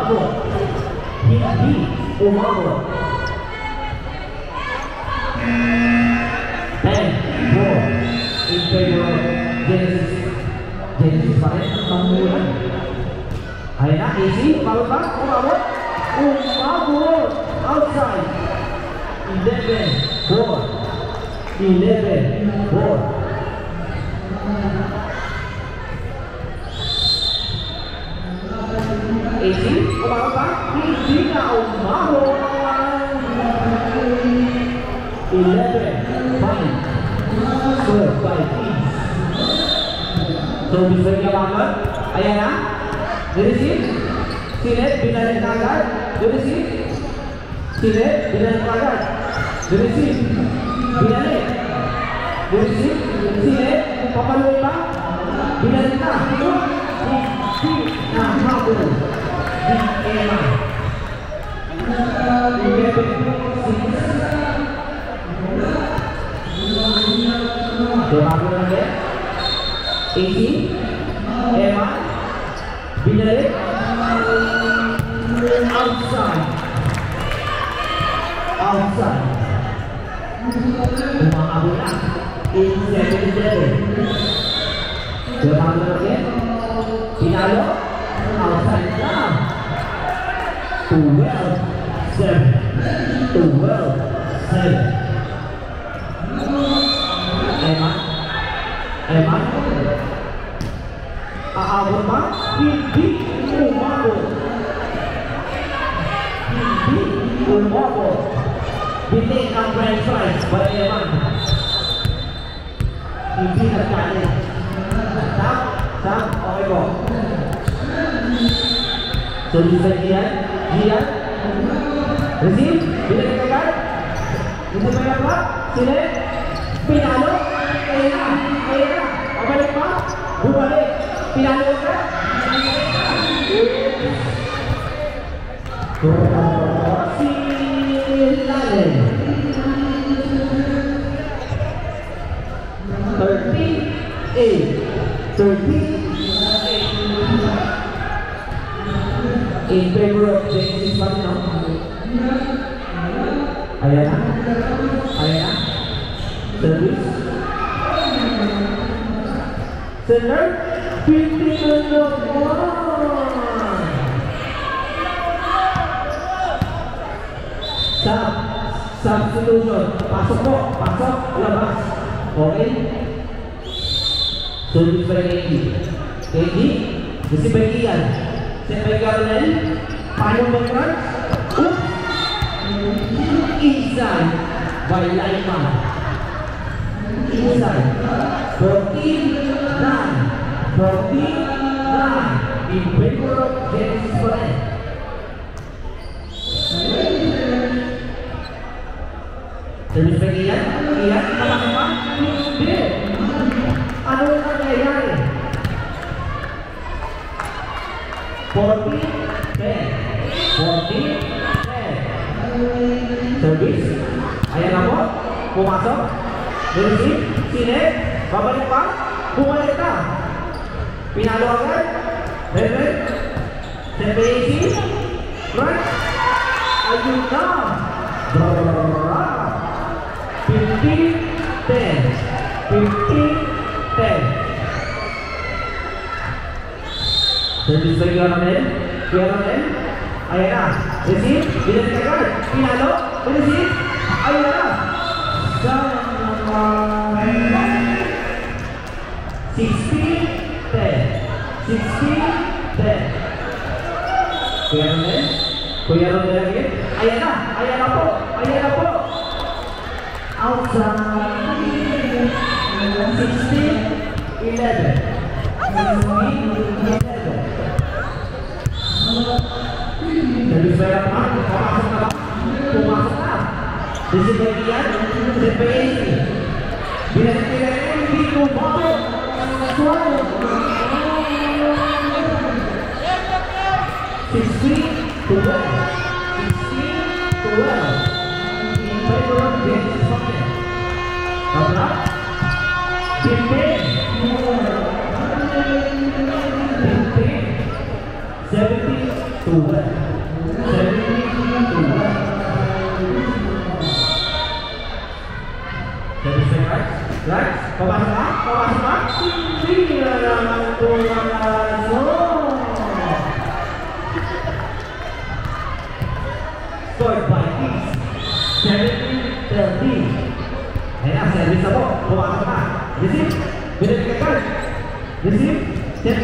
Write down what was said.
umabot. Hindi umabot. 10-4 in favor of Genesis. Genesis pa rin ang pangulan. Ayan na, easy. Umabot ba? Umabot. Umabot. Outside. 11-4. 11-4. Easy. Umabot ba? Hindi na umabot. 11-5. Serve by Kings. So, bisa dilakukan. Ayan na. Dirisip. Silet, binalik na agad. Dirisip. Silet, binalik na agad. Dirisip. Binalik. Dirisip. Silet. Papaluin pa. Binalik na. Di na habol. Di Emma. 11-6. Dibago na rin. 18. Emma. Binalik. Outside. Outside. Umabot na. 8-7. Dibago na rin. Pinalo. Outside na. 12-7. 12-7. Emma, aabot ba? Hindi umabot. Hindi umabot. Bitin ang franchise by Emma. Hindi nagkalit. Sam, okay po. So, bisa Gian. Receive, bilang agad. Hindi ba yung ba? Sila, pinalo. Ayan na. Pabalik pa. Bumalik. Pinalo ka. Silalim. 13-8. 13-8. In favor of Genesis Marino. Ayan na. Service. Center. 50-1. Substitution. Pasok po. Pasok. Labas. Okay. Service by KD. Kasi by Ian. Set by Caroline. Paano by Franz? Oops. Inside by Laima. Inside. 14-9. 14-9. In favor of Genesis Foreign. Service by Ian. Ian, malaki pa? Hindi. Ano yung nangyayari? 14-10. 14-10. Service. Ayan na po. Pumasok. Receive. Sine. Babalik pa. Bumalik na. Pinalo agad. Red. Sepesi. Right. Ayun na. 15-10. 15-10. Service by Caroline. Ayan na. Receive. Binalik agad. Pinalo. Receive. Ayan na. 16-10. 16-10. Kuya Ron lagi. Ayan na po. Outside. 16-11. 16-11. Jadi saya pumasok na. Disibigyan, sepesi. Bila hindi ko bakit. Suwalo. 16-12. 16-12. In favor of Genesis Foreign. Kapla. 15. 17-12. 2. 17 right, papasok, hindi na naman pumasok. Scored by East, 17-13. Ayan, service na po, pumasok na. Receive, binalik ka card. Receive, set